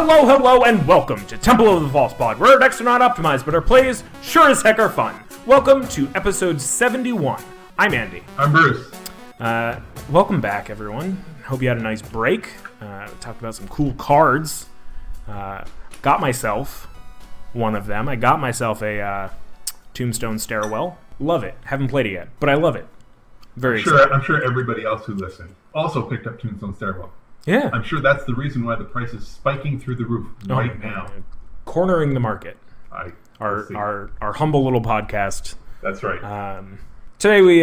Hello, and welcome to Temple of the False Pod, where our decks are not optimized, but our plays sure as heck are fun. Welcome to episode 71. I'm Andy. I'm Bruce. Welcome back, everyone. Hope you had a nice break. Talked about some cool cards. Got myself one of them. I got myself a Tombstone Stairwell. Love it. Haven't played it yet, but I love it. Very excited. I'm sure everybody else who listened also picked up Tombstone Stairwell. Yeah. I'm sure that's the reason why the price is spiking through the roof right now. Cornering the market. Our humble little podcast. That's right. Today we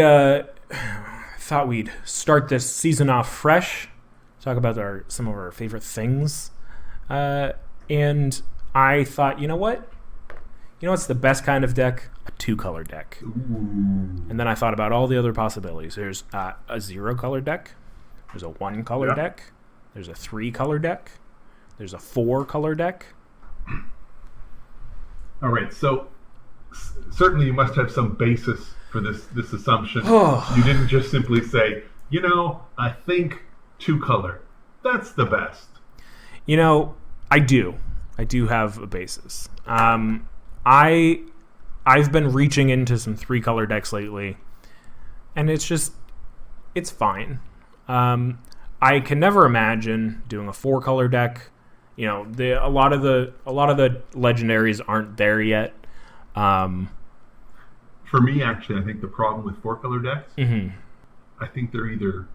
thought we'd start this season off fresh. Talk about some of our favorite things. And I thought, you know what? You know what's the best kind of deck? A 2-color deck. Ooh. And then I thought about all the other possibilities. There's a 0-color deck. There's a 1-color deck. There's a 3-color deck. There's a 4-color deck. All right, so certainly you must have some basis for this assumption. You didn't just simply say, I think 2-color. That's the best. I do. I do have a basis. I've been reaching into some 3-color decks lately, and it's fine. I can never imagine doing a 4-color deck. A lot of the legendaries aren't there yet. For me, actually, I think the problem with 4-color decks, I think they're either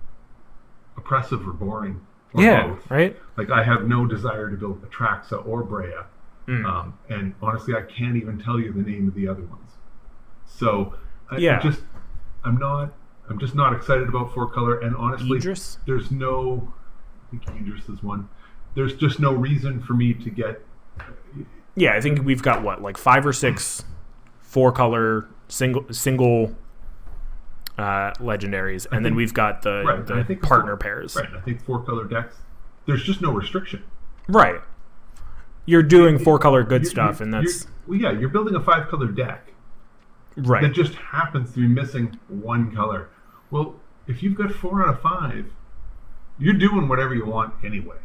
oppressive or boring. Or both. Right. Like, I have no desire to build Atraxa or Brea. And honestly, I can't even tell you the name of the other ones. So, I'm just not excited about 4-color. And honestly, Idris? I think Idris is one. There's just no reason for me to get. Yeah, I think we've got 5 or 6 4-color single legendaries, and then we've got the partner pairs. Right, I think 4-color decks. There's just no restriction. Right. You're doing 4-color good stuff, and that's... You're building a 5-color deck. Right. That just happens to be missing 1 color. Well, if you've got 4 out of 5, you're doing whatever you want anyway.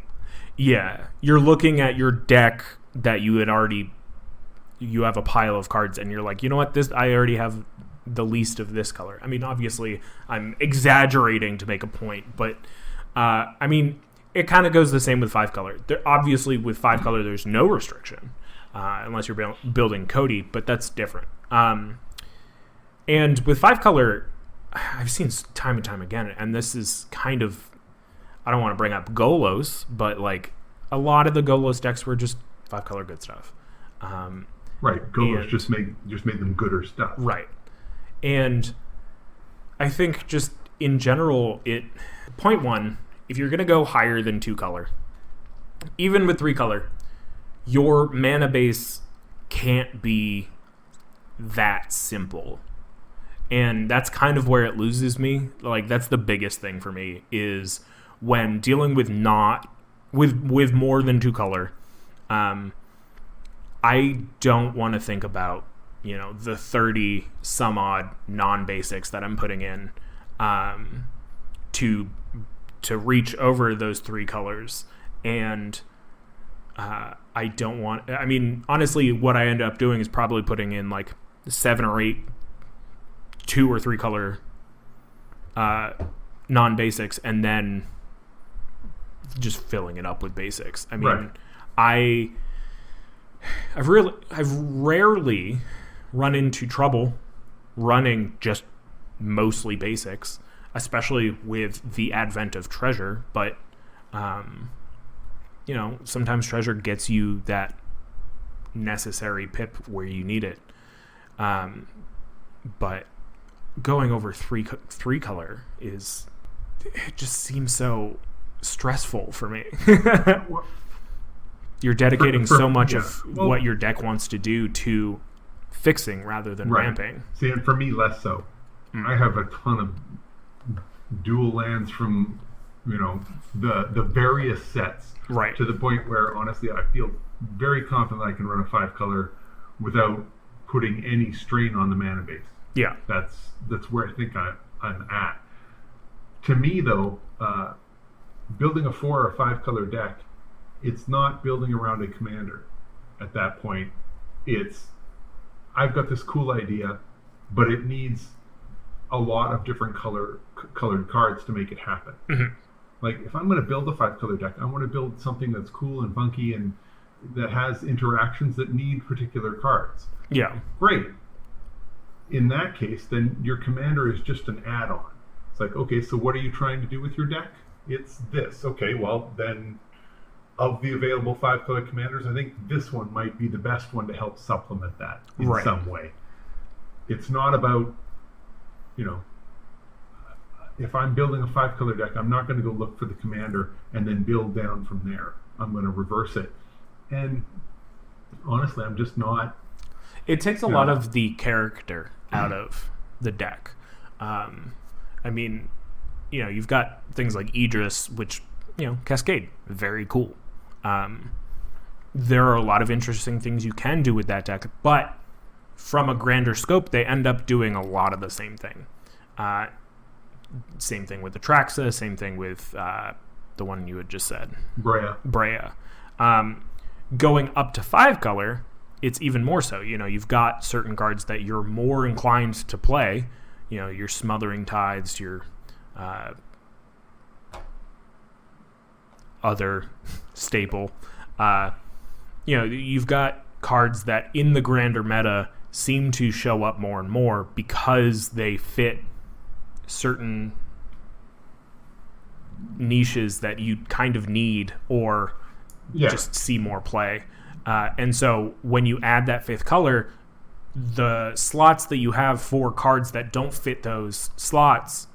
Yeah. You're looking at your deck that you have a pile of cards, and you're like, you know what, I already have the least of this color. I mean, obviously, I'm exaggerating to make a point, but, it kind of goes the same with 5-color. Obviously, with 5-color, there's no restriction, unless you're building Cody, but that's different. And with 5-color, I've seen time and time again, and this is kind of, I don't want to bring up Golos, but a lot of the Golos decks were just 5-color good stuff. Right, Golos just made them gooder stuff. Right, and I think just in general, point one, if you're going to go higher than 2-color, even with 3-color, your mana base can't be that simple. And that's kind of where it loses me. That's the biggest thing for me, is when dealing with with more than 2-color, I don't want to think about, the 30 some odd non-basics that I'm putting in to reach over those 3 colors. And I don't want, honestly, what I end up doing is probably putting in 7 or 8 2 or 3-color non-basics, and then just filling it up with basics. Right. I've rarely run into trouble running just mostly basics, especially with the advent of treasure. But sometimes treasure gets you that necessary pip where you need it. But going over 3-color it just seems so stressful for me. You're dedicating so much of what your deck wants to do to fixing rather than ramping. See, and for me, less so. I have a ton of dual lands from the various sets, right, to the point where honestly I feel very confident I can run a 5-color without putting any strain on the mana base. Yeah, that's where I think I'm at. To me, though, building a 4 or 5-color deck it's not building around a commander. At that point, it's I've got this cool idea, but it needs a lot of different colored cards to make it happen. Mm-hmm. Like if I'm going to build a 5-color deck, I want to build something that's cool and funky and that has interactions that need particular cards. Yeah. Great. In that case, then your commander is just an add-on. It's like, okay, so what are you trying to do with your deck? It's this. Okay, well, then of the available 5-color commanders, I think this one might be the best one to help supplement that in some way. It's not about, if I'm building a 5-color deck, I'm not going to go look for the commander and then build down from there. I'm going to reverse it. And honestly, I'm just not... It takes a lot of the character out of the deck. You've got things like Idris, which, Cascade, very cool. There are a lot of interesting things you can do with that deck, but from a grander scope, they end up doing a lot of the same thing. Same thing with Atraxa, same thing with the one you had just said. Brea. Going up to 5-color, it's even more so. You've got certain cards that you're more inclined to play. Your Smothering Tides, your other staple. You've got cards that in the grander meta seem to show up more and more because they fit certain niches that you kind of need or just see more play. And so when you add that 5th color, the slots that you have for cards that don't fit those slots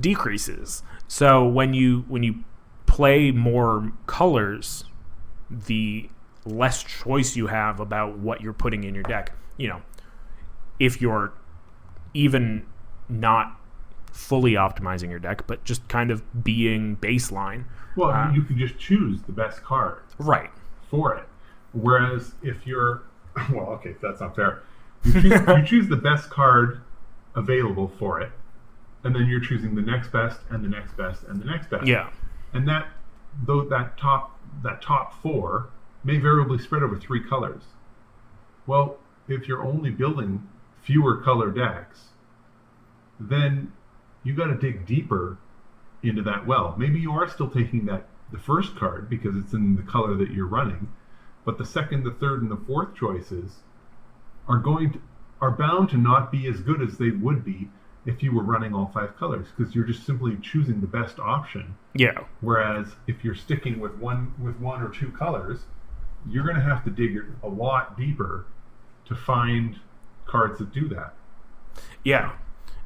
decreases. So when you play more colors, the less choice you have about what you're putting in your deck. If you're even not fully optimizing your deck, but just kind of being baseline. Well, you can just choose the best card. Right. For it. Whereas if you're... Well, okay, that's not fair. You choose the best card available for it, and then you're choosing the next best, and the next best, and the next best. Yeah. And that top 4 may variably spread over 3 colors. Well, if you're only building fewer color decks, then you got to dig deeper into that well. Maybe you are still taking the first card because it's in the color that you're running, but the second, the third, and the fourth choices are bound to not be as good as they would be if you were running all 5 colors, because you're just simply choosing the best option. Yeah. Whereas if you're sticking with one or 2 colors, you're going to have to dig a lot deeper to find cards that do that. Yeah.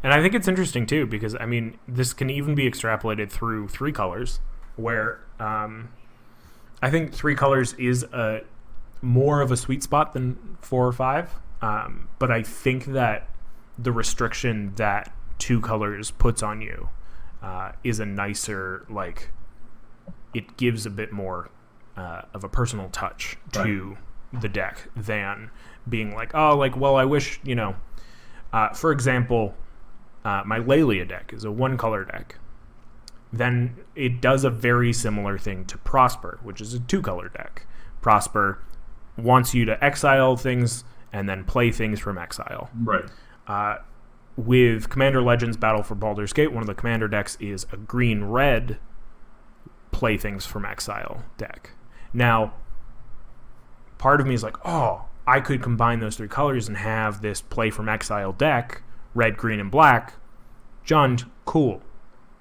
And I think it's interesting too, because this can even be extrapolated through 3 colors, where I think 3 colors is more of a sweet spot than 4 or 5. But I think that the restriction that 2 colors puts on you is a nicer, it gives a bit more of a personal touch to the deck than being I wish, for example, my Lelia deck is a 1-color deck. Then it does a very similar thing to Prosper, which is a 2-color deck. Prosper wants you to exile things and then play things from exile. Right. With Commander Legends Battle for Baldur's Gate, one of the commander decks is a green-red play things from exile deck. Now, part of me is I could combine those 3 colors and have this play from exile deck, red, green, and black. John, cool.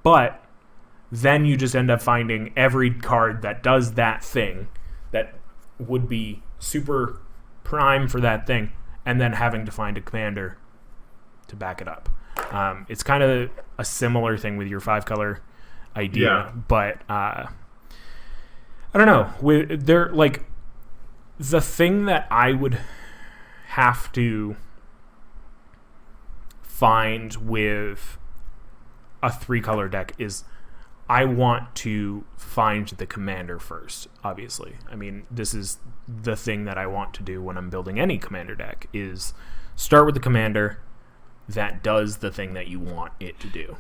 But then you just end up finding every card that does that thing that would be super prime for that thing, and then having to find a commander to back it up. It's kind of a similar thing with your 5-color idea, but I don't know. The thing that I would have to find with a 3-color deck is I want to find the commander first, obviously. This is the thing that I want to do when I'm building any commander deck, is start with the commander that does the thing that you want it to do.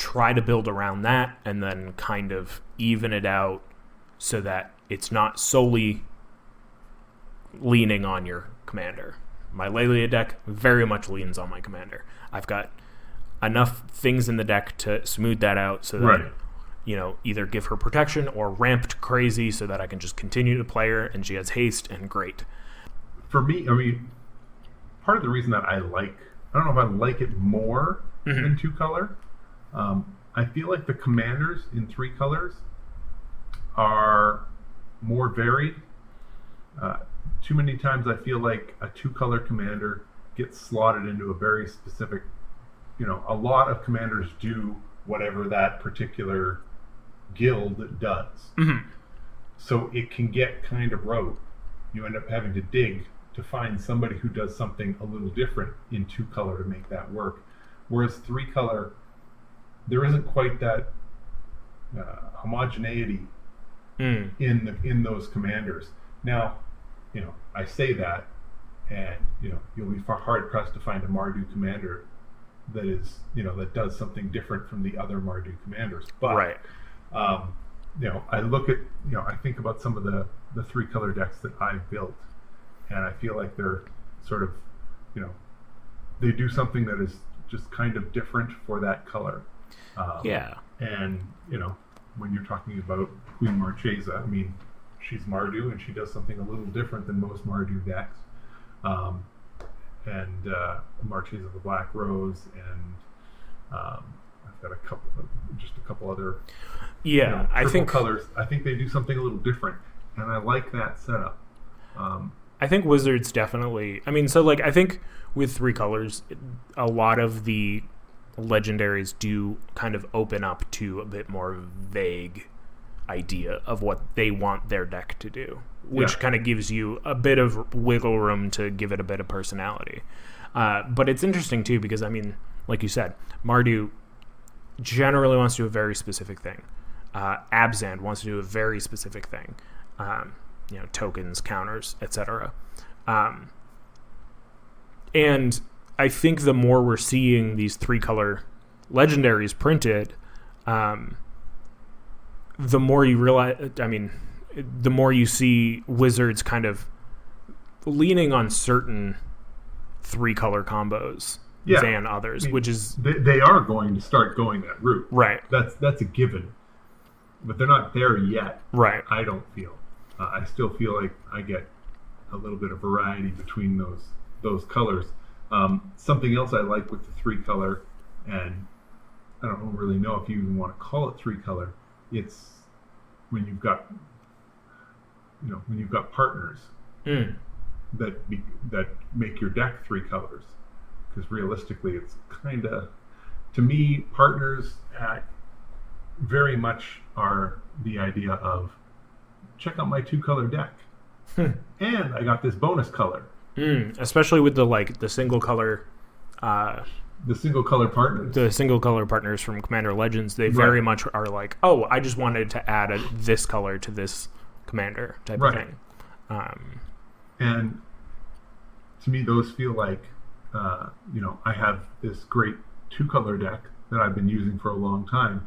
try to build around that and then kind of even it out so that it's not solely leaning on your commander. My Lelia deck very much leans on my commander. I've got enough things in the deck to smooth that out so that, either give her protection or ramped crazy so that I can just continue to play her and she has haste and great. For me, I mean, part of the reason that I don't know if I like it more than 2-color. I feel like the commanders in 3 colors are more varied. Too many times I feel like a 2-color commander gets slotted into a very specific, a lot of commanders do whatever that particular guild does. So it can get kind of rote. You end up having to dig to find somebody who does something a little different in 2-color to make that work. Whereas 3-color, there isn't quite that homogeneity in those commanders. Now, I say that, and you'll be hard pressed to find a Mardu commander that is, that does something different from the other Mardu commanders. But right. I look at, I think about some of the 3-color decks that I've built, and I feel like they're sort of, they do something that is just kind of different for that color. And when you're talking about Queen Marchesa, I mean, she's Mardu and she does something a little different than most Mardu decks. And Marchesa the Black Rose, and I've got a couple other I think colors. I think they do something a little different, and I like that setup. I think Wizards definitely. I mean, so like I think with 3 colors, a lot of the legendaries do kind of open up to a bit more vague idea of what they want their deck to do, which kind of gives you a bit of wiggle room to give it a bit of personality. But it's interesting too because, I mean, like you said, Mardu generally wants to do a very specific thing. Abzan wants to do a very specific thing. Tokens, counters, etc. And I think the more we're seeing these 3-color legendaries printed, the more you realize, the more you see Wizards kind of leaning on certain 3-color combos than others, which is... They are going to start going that route. Right. That's a given. But they're not there yet. Right. I don't feel. I still feel like I get a little bit of variety between those colors. Something else I like with the 3-color, and I don't really know if you even want to call it 3-color, it's when you've got partners that make your deck 3 colors, because realistically it's kind of, to me, partners very much are the idea of, check out my 2-color deck and I got this bonus color. Especially with the single color the single color partners. The single color partners from Commander Legends, they very much are like, oh, I just wanted to add this color to this commander type of thing. And to me, those feel like, I have this great 2-color deck that I've been using for a long time.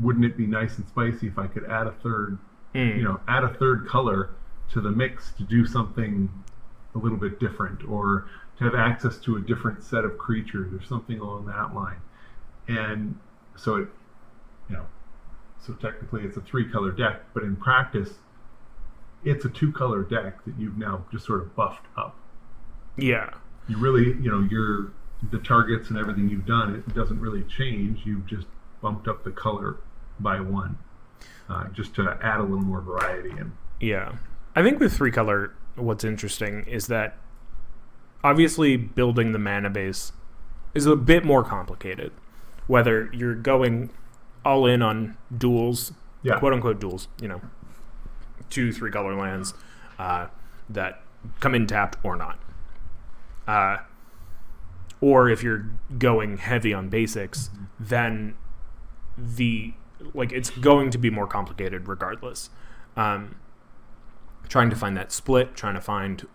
Wouldn't it be nice and spicy if I could add a third, add a third color to the mix to do something a little bit different, or to have access to a different set of creatures or something along that line. And so it, so technically it's a 3-color deck, but in practice it's a 2-color deck that you've now just sort of buffed up. Yeah. You really, the targets and everything you've done, it doesn't really change. You've just bumped up the color by 1, just to add a little more variety in. Yeah. I think with 3-color, what's interesting is that obviously building the mana base is a bit more complicated. Whether you're going all in on duels, quote unquote duels, 2 3-color lands that come in tapped or not. Or if you're going heavy on basics, then it's going to be more complicated regardless. Trying to find that split, trying to find,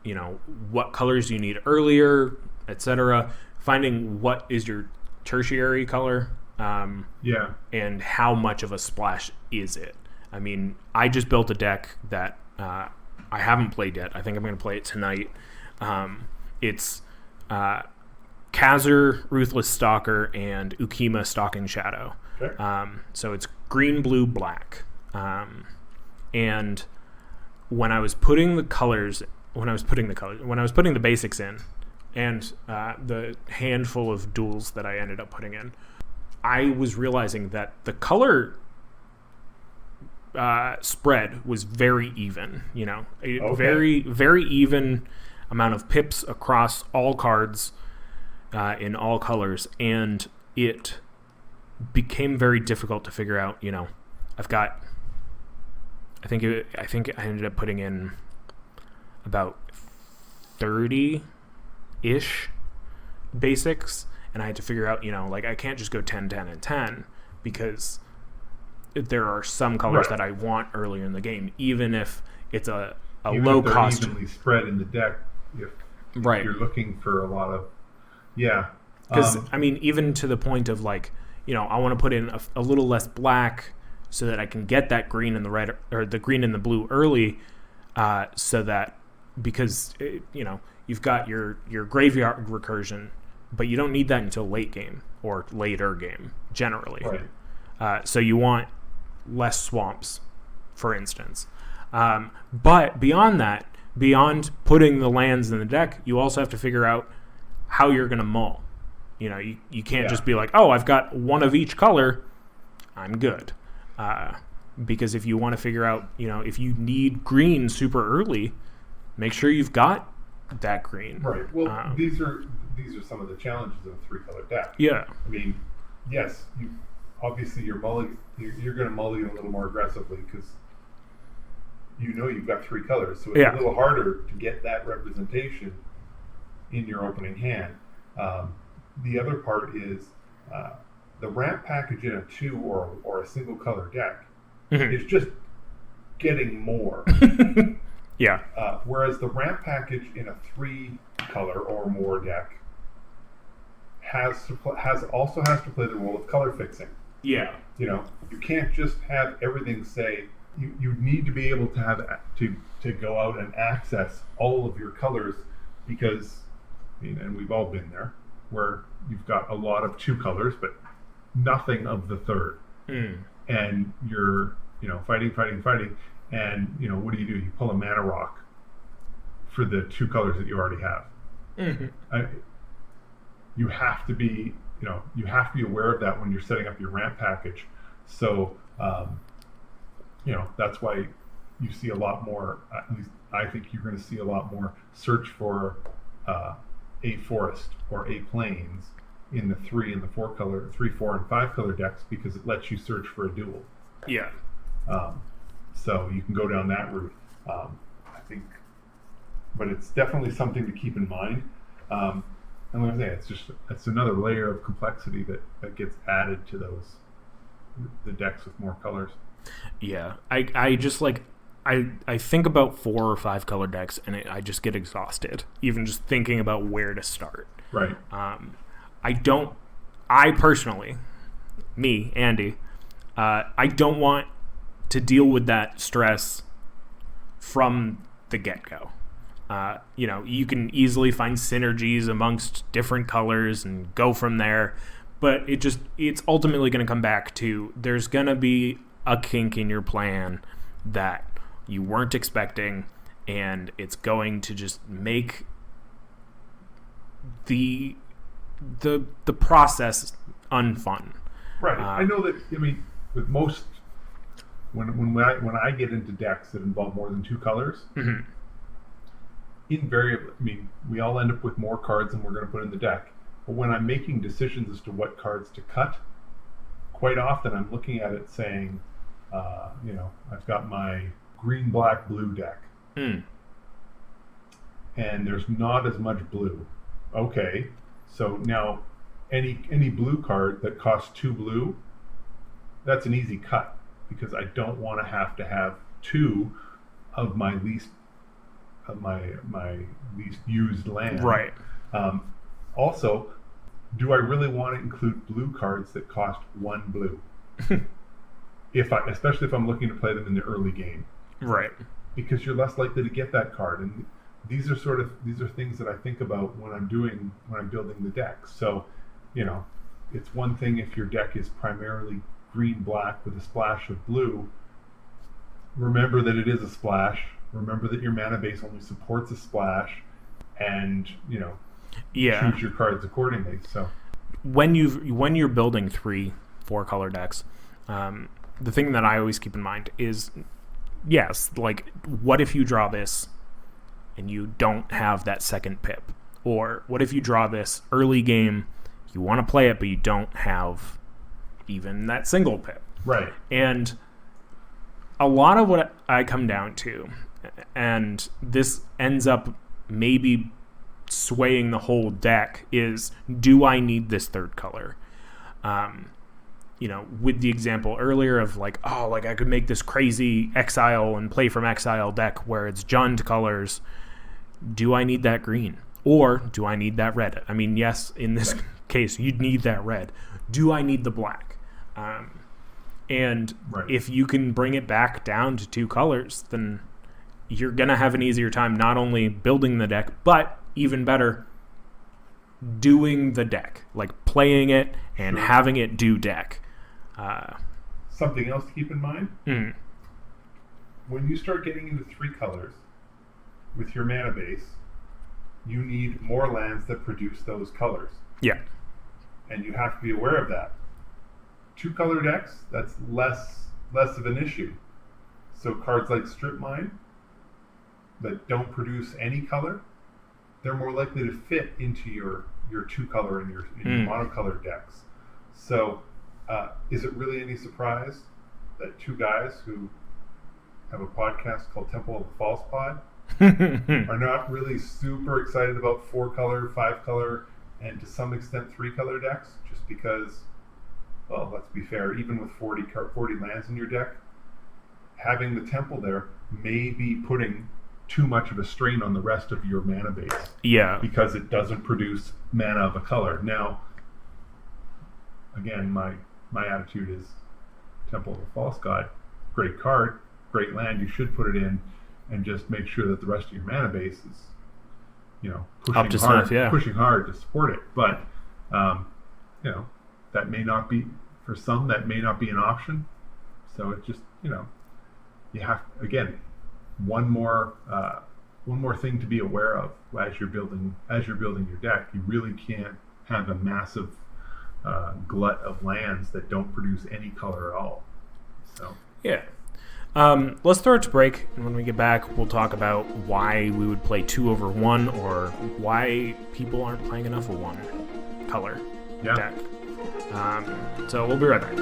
what colors you need earlier, etc. Finding what is your tertiary color, Yeah. And how much of a splash is it? I mean, I just built a deck that I haven't played yet. I think I'm going to play it tonight. It's Khazar, Ruthless Stalker, and Ukima, Stalking Shadow. Okay. So it's green, blue, black. And when I was putting the basics in, and the handful of duels that I ended up putting in, I was realizing that the color spread was very even. Okay. Very, very even amount of pips across all cards in all colors, and it became very difficult to figure out. I've got. I think I ended up putting in about 30-ish basics, and I had to figure out, I can't just go 10, 10, and 10 because there are some colors that I want earlier in the game, even if it's a low cost. Evenly spread in the deck, if you're looking for a lot of, Because even to the point of I want to put in a little less black so that I can get that green and the red or the green and the blue early, so that because you've got your graveyard recursion, but you don't need that until late game or later game generally. Right. So you want less swamps, for instance. But beyond that, beyond putting the lands in the deck, you also have to figure out how you're going to mull. You can't just be like, oh, I've got one of each color, I'm good. Because if you want to figure out, if you need green super early, make sure you've got that green. Right. Well, these are some of the challenges of a 3-color deck. Yeah. I mean, yes, obviously you're going to mulligan a little more aggressively because you've got 3 colors, so it's a little harder to get that representation in your opening hand. The other part is the ramp package in a 2 or a single color deck is just getting more. Yeah. Whereas the ramp package in a 3-color or more deck also has to play the role of color fixing. Yeah. You can't just have everything say. You need to be able to have to go out and access all of your colors because, and we've all been there, where you've got a lot of 2 colors but nothing of the third, and you're fighting, and what do? You pull a mana rock for the 2 colors that you already have. You have to be aware of that when you're setting up your ramp package. So that's why you see a lot more. At least I think you're going to see a lot more search for a forest or a plains in the 3 and the 4 color, 3, 4, and 5 color decks because it lets you search for a duel. Yeah. So you can go down that route. I think, but it's definitely something to keep in mind. And like I say, it's another layer of complexity that gets added to the decks with more colors. Yeah, I just I think about 4 or 5 color decks and I just get exhausted even just thinking about where to start. Right. I personally, me, Andy, I don't want to deal with that stress from the get-go. You can easily find synergies amongst different colors and go from there, but it's ultimately going to come back to there's going to be a kink in your plan that you weren't expecting, and it's going to just make the process unfun. Right. I know that. I mean, with most when I get into decks that involve more than 2 colors, invariably, I mean, we all end up with more cards than we're going to put in the deck. But when I'm making decisions as to what cards to cut, quite often I'm looking at it saying, I've got my green, black, blue deck, and there's not as much blue. Okay, so now any blue card that costs 2 blue, that's an easy cut because I don't want to have 2 of my least used land. Right. Also, do I really want to include blue cards that cost 1 blue? Especially if I'm looking to play them in the early game. Right. Because you're less likely to get that card. And these are things that I think about when I'm building the deck. So, it's one thing if your deck is primarily green-black with a splash of blue. Remember that it is a splash. Remember that your mana base only supports a splash, and choose your cards accordingly. So when you're building 3-4 color decks, the thing that I always keep in mind is, yes, like, what if you draw this and you don't have that second pip? Or what if you draw this early game, you want to play it, but you don't have even that single pip? Right. And a lot of what I come down to, and this ends up maybe swaying the whole deck, is, do I need this third color? With the example earlier of I could make this crazy exile and play from exile deck where it's Jund colors. Do I need that green? Or do I need that red? I mean, yes, in this case, you'd need that red. Do I need the black? And if you can bring it back down to 2 colors, then you're going to have an easier time not only building the deck, but even better, doing the deck. Like playing it and having it do deck. Something else to keep in mind, when you start getting into 3 colors with your mana base, you need more lands that produce those colors. Yeah. And you have to be aware of that. 2 color decks, that's less of an issue. So cards like Strip Mine that don't produce any color, they're more likely to fit into your 2 color and your monocolor decks. So is it really any surprise that 2 guys who have a podcast called Temple of the False Pod are not really super excited about 4 color, 5 color, and to some extent 3 color decks, just because, well, let's be fair, even with 40 lands in your deck, having the Temple there may be putting too much of a strain on the rest of your mana base. Yeah. Because it doesn't produce mana of a color. Now, again, my attitude is Temple of the False God, great card, great land, you should put it in, and just make sure that the rest of your mana base is, pushing hard to support it. But, that may not be, for some, that may not be an option. So it just, you have, again, one more thing to be aware of as you're building your deck. You really can't have a massive glut of lands that don't produce any color at all. So yeah. Let's throw it to break, and when we get back, we'll talk about why we would play 2 over 1, or why people aren't playing enough of 1 color deck. So we'll be right back.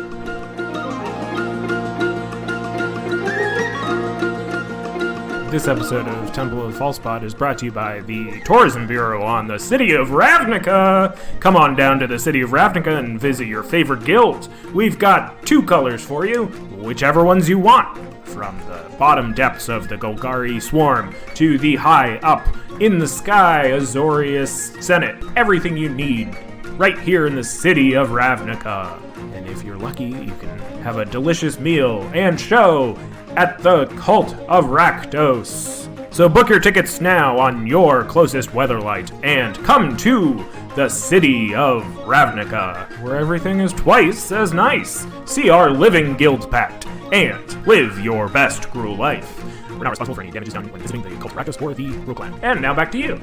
This episode of Temple of the False Spot is brought to you by the Tourism Bureau on the city of Ravnica. Come on down to the city of Ravnica and visit your favorite guilds. We've got 2 colors for you, whichever ones you want. From the bottom depths of the Golgari Swarm to the high up in the sky Azorius Senate. Everything you need right here in the city of Ravnica. And if you're lucky, you can have a delicious meal and show at the Cult of Rakdos. So book your tickets now on your closest Weatherlight and come to the city of Ravnica, where everything is twice as nice. See our living guild pact and live your best Gruul life. We're not responsible for any damages done when visiting the Cult of Rakdos or the Rogue Clan. And now back to you.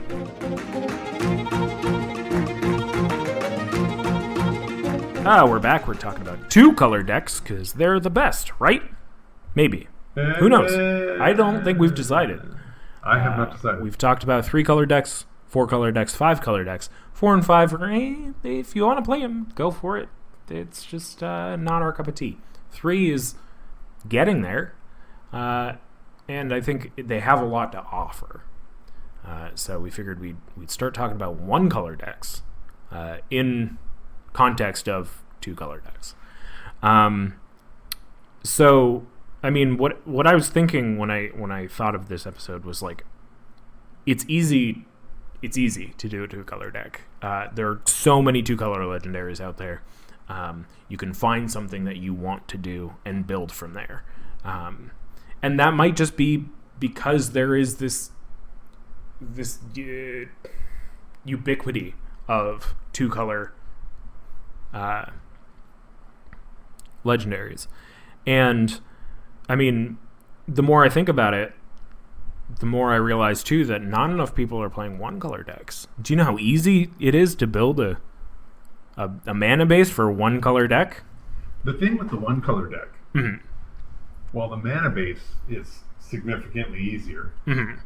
We're back. We're talking about 2 color decks because they're the best, right? Maybe. Who knows? I don't think we've decided. I have not decided. We've talked about 3 color decks, 4 color decks, 5 color decks. 4 and 5, if you want to play them, go for it. It's just not our cup of tea. 3 is getting there, and I think they have a lot to offer. So we figured we'd start talking about 1 color decks in context of 2 color decks. So I mean, what I was thinking when I thought of this episode was like, it's easy it's easy to do a 2-color deck. There are so many 2-color legendaries out there. You can find something that you want to do and build from there. And that might just be because there is this ubiquity of 2-color legendaries. And I mean, the more I think about it, the more I realize too that not enough people are playing 1-color decks. Do you know how easy it is to build a mana base for a 1-color deck? The thing with the 1-color deck, Mm-hmm. while the mana base is significantly easier, Mm-hmm.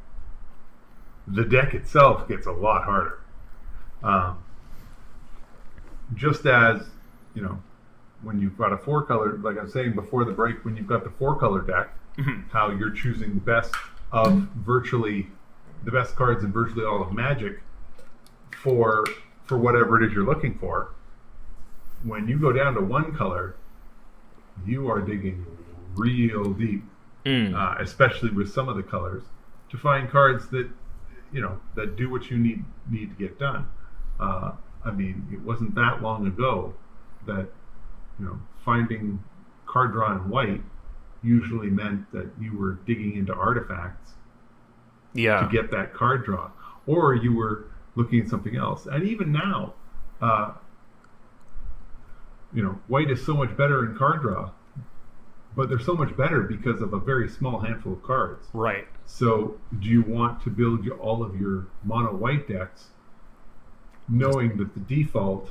the deck itself gets a lot harder. Just as, when you've got a 4-color, like I was saying before the break, when you've got the 4-color deck, Mm-hmm. how you're choosing the best cards in virtually all of Magic for whatever it is you're looking for. When you go down to 1-color, you are digging real deep, especially with some of the colors, to find cards that that do what you need to get done. I mean, it wasn't that long ago that finding card draw in white usually meant that you were digging into artifacts to get that card draw, or you were looking at something else. And even now, white is so much better in card draw, but they're so much better because of a very small handful of cards. Right. So do you want to build all of your mono white decks knowing that the default,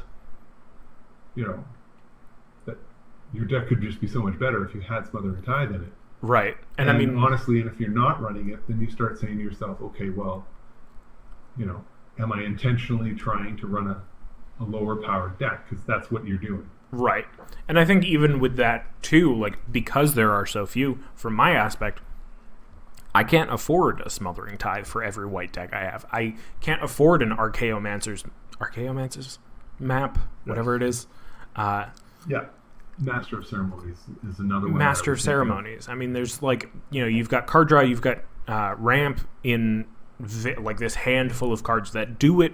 that your deck could just be so much better if you had Smothering Tithe in it? Right. And I mean, honestly, and if you're not running it, then you start saying to yourself, okay, well, am I intentionally trying to run a lower powered deck? Because that's what you're doing. Right. And I think even with that too, like, because there are so few, from my aspect, I can't afford a Smothering Tithe for every white deck I have. I can't afford an Archaeomancer's map, whatever it is. Yeah. Master of Ceremonies is another one. Master of Ceremonies. I mean, there's you've got card draw, you've got ramp in this handful of cards that do it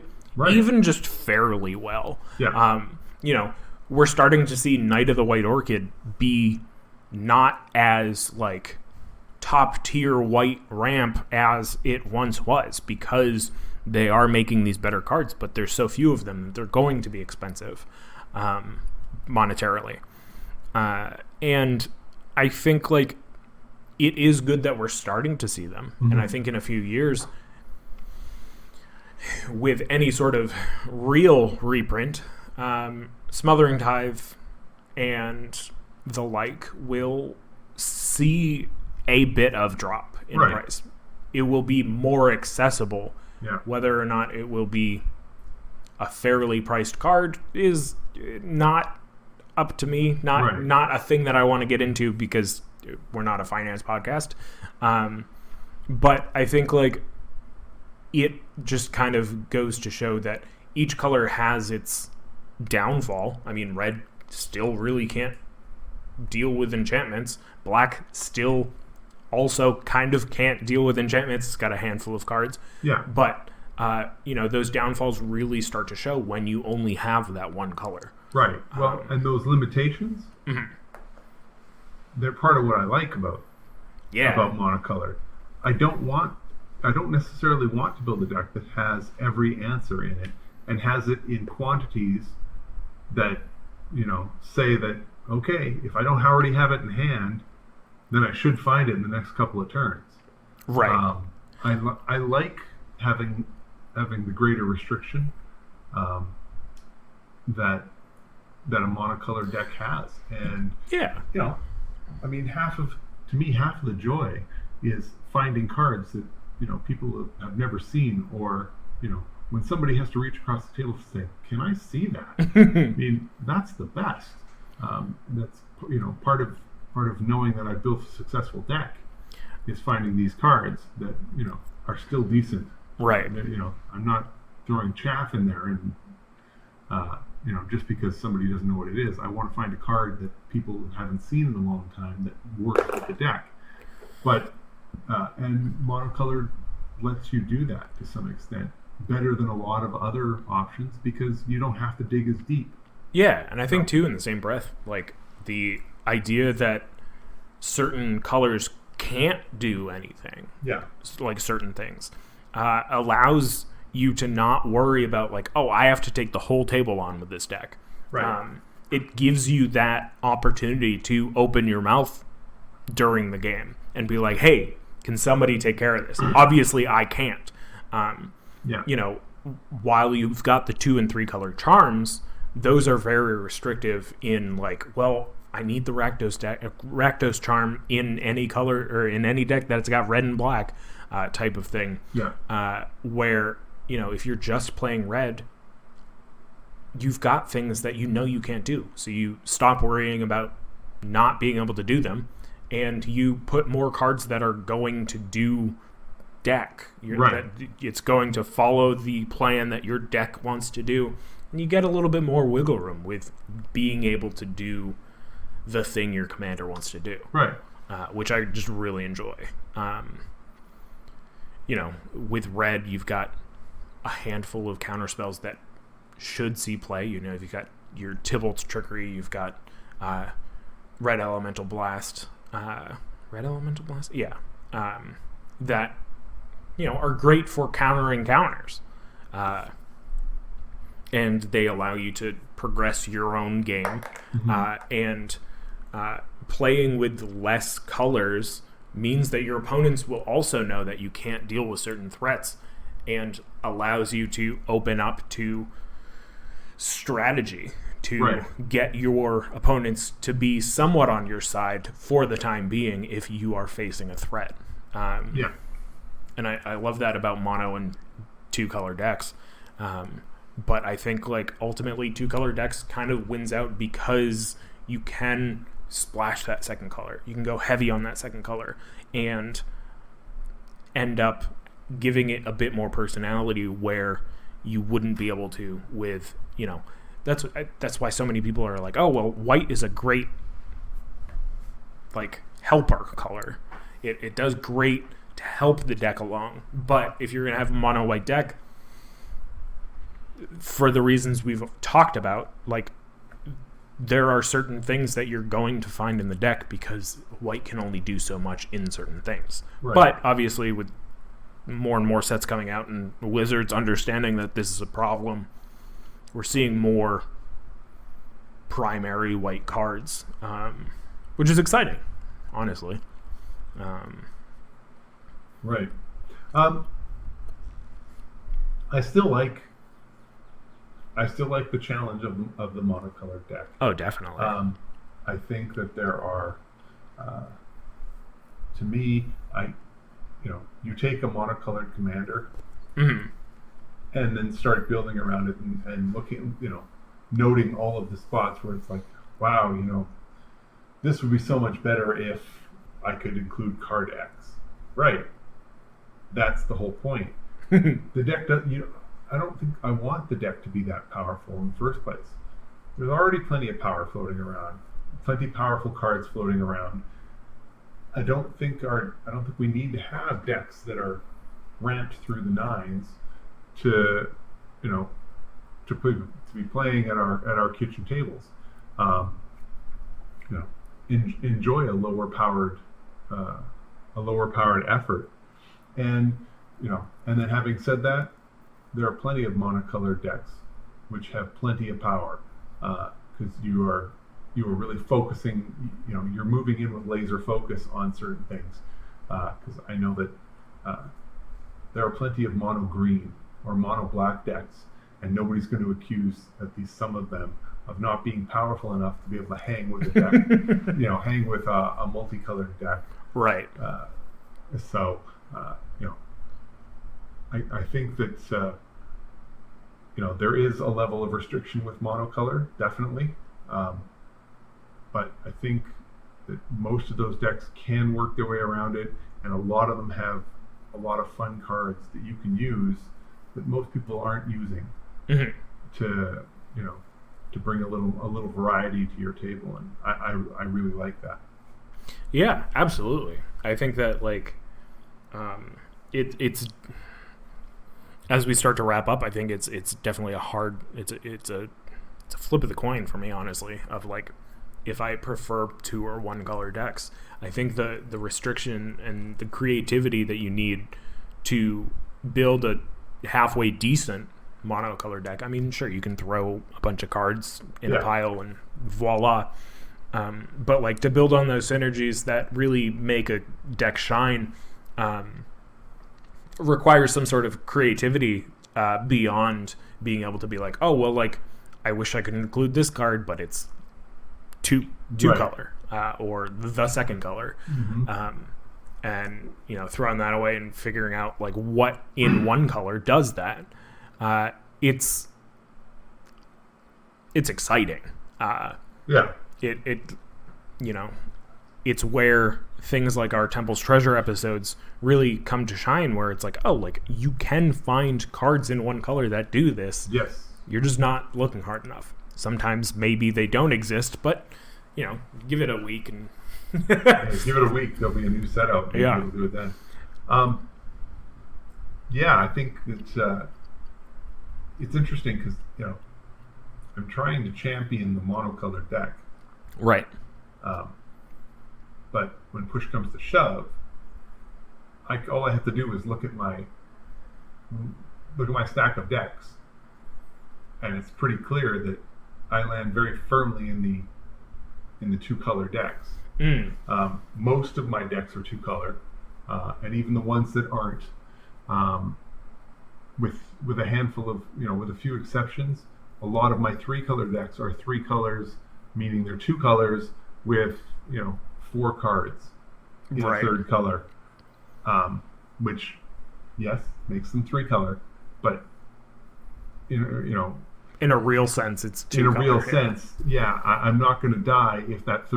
even just fairly well. Yeah. We're starting to see Knight of the White Orchid be not as top tier white ramp as it once was, because they are making these better cards, but there's so few of them that they're going to be expensive monetarily. And I think it is good that we're starting to see them. Mm-hmm. And I think in a few years, with any sort of real reprint, Smothering Tithe and the like will see a bit of drop in price. It will be more accessible. Yeah. Whether or not it will be a fairly priced card is not up to me. Not a thing that I want to get into, because we're not a finance podcast. But I think it just kind of goes to show that each color has its downfall. I mean, red still really can't deal with enchantments. Black still also kind of can't deal with enchantments. It's got a handful of cards. Yeah. But, those downfalls really start to show when you only have that one color. Right. Well, and those limitations, they're part of what I like about Monocolor. I don't necessarily want to build a deck that has every answer in it and has it in quantities that, say that, okay, if I don't already have it in hand, then I should find it in the next couple of turns. Right. I like having the greater restriction that a monocolor deck has. And I mean, half of the joy is finding cards that people have never seen, or when somebody has to reach across the table to say, can I see that? I mean, that's the best. That's part of knowing that I've built a successful deck is finding these cards that are still decent. Right. I'm not throwing chaff in there, and just because somebody doesn't know what it is. I want to find a card that people haven't seen in a long time that works with the deck. But and Monocolor lets you do that to some extent. better than a lot of other options because you don't have to dig as deep. Yeah, and I think too, in the same breath, like the idea that certain colors can't do anything, like certain things, allows you to not worry about like, oh, I have to take the whole table on with this deck. Right. It gives you that opportunity to open your mouth during the game and be like, hey, can somebody take care of this? Obviously, I can't. You know, while you've got the 2 and 3 color charms, those are very restrictive in like, well, I need the Rakdos charm in any color or in any deck that's got red and black type of thing. Yeah. Where, you know, if you're just playing red, you've got things that you know you can't do. So you stop worrying about not being able to do them, and you put more cards that are going to do deck. That it's going to follow the plan that your deck wants to do. And you get a little bit more wiggle room with being able to do the thing your commander wants to do. Right. Which I just really enjoy. You know, with red, you've got a handful of counterspells that should see play. You know, you've got your Tybalt's Trickery, you've got Red Elemental Blast. Red Elemental Blast? Yeah. That, you know, are great for countering counters. And they allow you to progress your own game. And playing with less colors means that your opponents will also know that you can't deal with certain threats, and allows you to open up to strategy to get your opponents to be somewhat on your side for the time being if you are facing a threat. And I love that about mono and 2 color decks. But I think like ultimately 2 color decks kind of wins out because you can splash that second color. You can go heavy on that second color and end up giving it a bit more personality where you wouldn't be able to with, you know, that's why so many people are like, oh, well, white is a great like helper color. It does great to help the deck along. But if you're going to have a mono white deck, for the reasons we've talked about, like there are certain things that you're going to find in the deck because white can only do so much in certain things. But obviously with more and more sets coming out and Wizards understanding that this is a problem, we're seeing more primary white cards, which is exciting, honestly. I still like the challenge of the monocolored deck. Oh, definitely. I think that there are, to me, you take a monocolored commander and then start building around it and looking, noting all of the spots where it's like, wow, this would be so much better if I could include card X. Right. That's the whole point. The deck doesn't, I don't think I want the deck to be that powerful in the first place. There's already plenty of power floating around, plenty of powerful cards floating around. I don't think we need to have decks that are ramped through the nines to be playing at our kitchen tables. Enjoy a lower powered effort, and then having said that, there are plenty of monocolored decks which have plenty of power because you are really focusing. You're moving in with laser focus on certain things. Because I know that there are plenty of mono green or mono black decks, and nobody's going to accuse at least some of them of not being powerful enough to be able to hang with a deck. Hang with a multicolored deck. Right. I think that there is a level of restriction with monocolor, definitely, but I think that most of those decks can work their way around it, and a lot of them have a lot of fun cards that you can use that most people aren't using to bring a little variety to your table, and I really like that. Yeah, absolutely. I think that it's as we start to wrap up, I think it's definitely it's a flip of the coin for me, honestly, of like if I prefer 2 or 1 color decks. I think the restriction and the creativity that you need to build a halfway decent monocolor deck. I mean, sure, you can throw a bunch of cards in a pile and voila. But like to build on those synergies that really make a deck shine requires some sort of creativity beyond being able to be like, oh, well, like I wish I could include this card, but it's two color or the second color. And, you know, throwing that away and figuring out like what in one color does that. It's exciting. It you know, it's where things like our Temple's Treasure episodes really come to shine, where it's like, oh, like you can find cards in one color that do this. Yes. You're just not looking hard enough. Sometimes maybe they don't exist, but, you know, give it a week and give it a week. There'll be a new setup. Yeah. We'll do it then. I think it's interesting because, you know, I'm trying to champion the monocolored deck. Right. But when push comes to shove, all I have to do is look at my stack of decks, and it's pretty clear that I land very firmly in the 2-color decks. Most of my decks are 2-color, and even the ones that aren't, with a handful of, you know, with a few exceptions, a lot of my 3-color decks are 3 colors, meaning they're 2 colors with, you know, 4 cards in a 3rd color, which, yes, makes them 3-color, but in a real sense, it's 2 color. In a real sense, I'm not going to die if that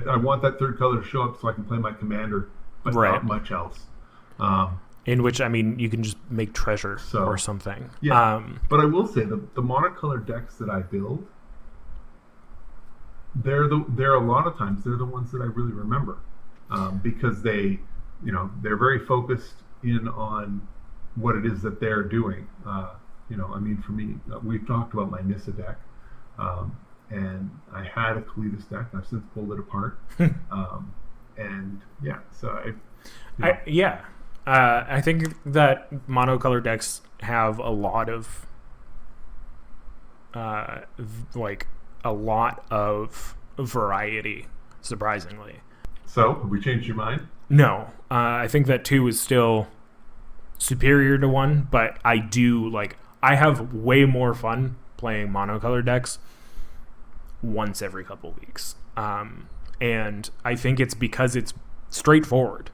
I want that 3rd color to show up so I can play my commander, but not much else. In which, I mean, you can just make treasure or something. Yeah, but I will say the monocolor decks that I build, they're a lot of times they're the ones that I really remember, because they're very focused in on what it is that they're doing. You know, I mean, for me, we've talked about my Nissa deck, and I had a Kalitas deck, and I've since pulled it apart. I think that monocolor decks have a lot of variety, surprisingly. So, have we changed your mind? No. I think that 2 is still superior to 1, but I have way more fun playing monocolor decks once every couple weeks. And I think it's because it's straightforward.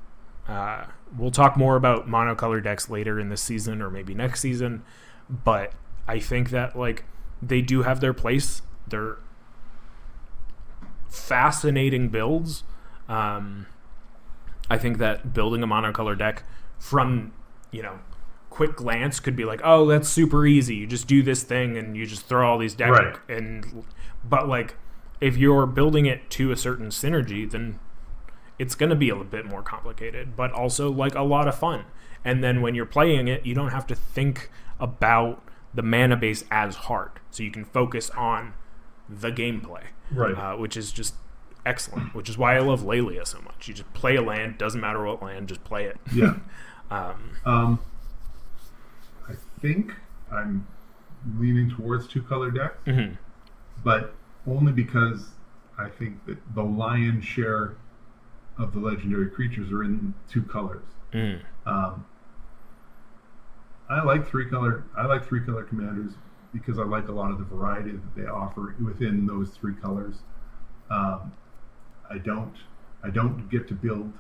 We'll talk more about monocolor decks later in this season or maybe next season, but I think that they do have their place. They're fascinating builds. I think that building a monocolor deck from, you know, quick glance could be like, oh, that's super easy. You just do this thing and you just throw all these decks. Right. But if you're building it to a certain synergy, then it's going to be a little bit more complicated, but also a lot of fun. And then when you're playing it, you don't have to think about the mana base as hard, so you can focus on the gameplay, which is just excellent. Which is why I love Lelia so much. You just play a land, doesn't matter what land, just play it. Yeah. I think I'm leaning towards 2-color decks, but only because I think that the lion's share of the legendary creatures are in 2 colors. I like 3-color. I like 3-color commanders because I like a lot of the variety that they offer within those 3 colors. I don't get to build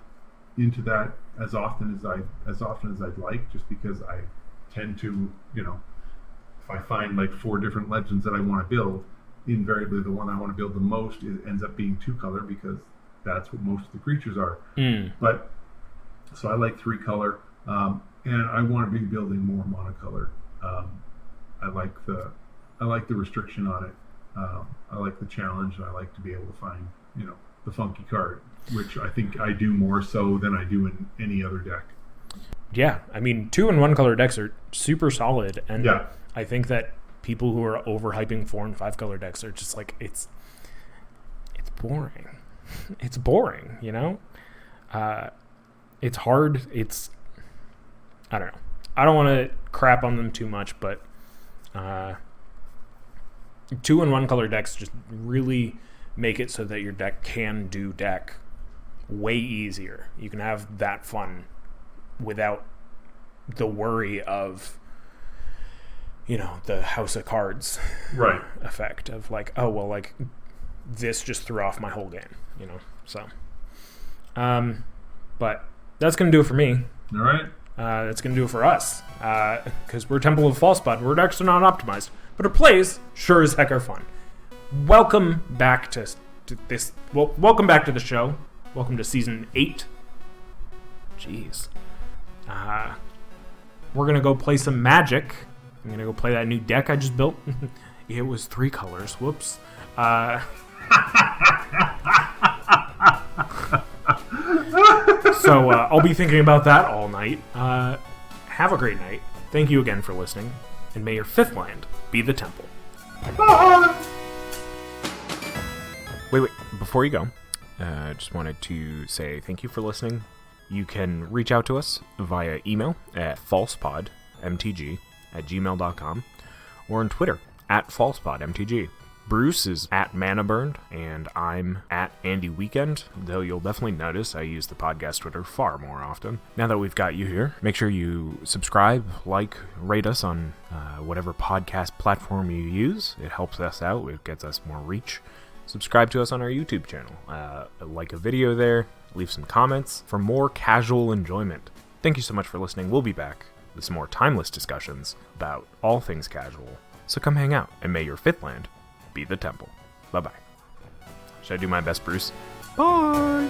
into that as often as I'd like, just because I tend to, you know, if I find 4 different legends that I want to build, invariably the one I want to build the most ends up being 2-color because that's what most of the creatures are. But so I like 3-color, and I want to be building more monocolor. I like the restriction on it. I like the challenge, and I like to be able to find, you know, the funky card, which I think I do more so than I do in any other deck. yeah, I mean, 2 and 1 color decks are super solid, and Yeah. I think that people who are overhyping 4 and 5 color decks are just like, it's boring. It's boring, you know? It's hard. I don't know. I don't want to crap on them too much, but 2 and 1 color decks just really make it so that your deck can do deck way easier. You can have that fun without the worry of, the House of Cards Right. effect of like, oh, well, like this just threw off my whole game, so. But that's going to do it for me. All right. That's going to do it for us. Because we're Temple of Falspot. We're decks are not optimized. But our plays sure as heck are fun. Welcome back to this. Well, welcome back to the show. Welcome to Season 8. Jeez. We're going to go play some Magic. I'm going to go play that new deck I just built. It was 3 colors. Whoops. So I'll be thinking about that all night. Have a great night. Thank you again for listening. And may your 5th land be the temple. Bye. Wait. Before you go, I just wanted to say thank you for listening. You can reach out to us via email at falsepodmtg@gmail.com or on Twitter @falsepodmtg. Bruce is @manaburned, and I'm @AndyWeekend, though you'll definitely notice I use the podcast Twitter far more often. Now that we've got you here, make sure you subscribe, rate us on whatever podcast platform you use. It helps us out. It gets us more reach. Subscribe to us on our YouTube channel. Like a video there. Leave some comments for more casual enjoyment. Thank you so much for listening. We'll be back with some more timeless discussions about all things casual. So come hang out, and may your 5th land be the temple. Bye-bye. Should I do my best, Bruce? Bye!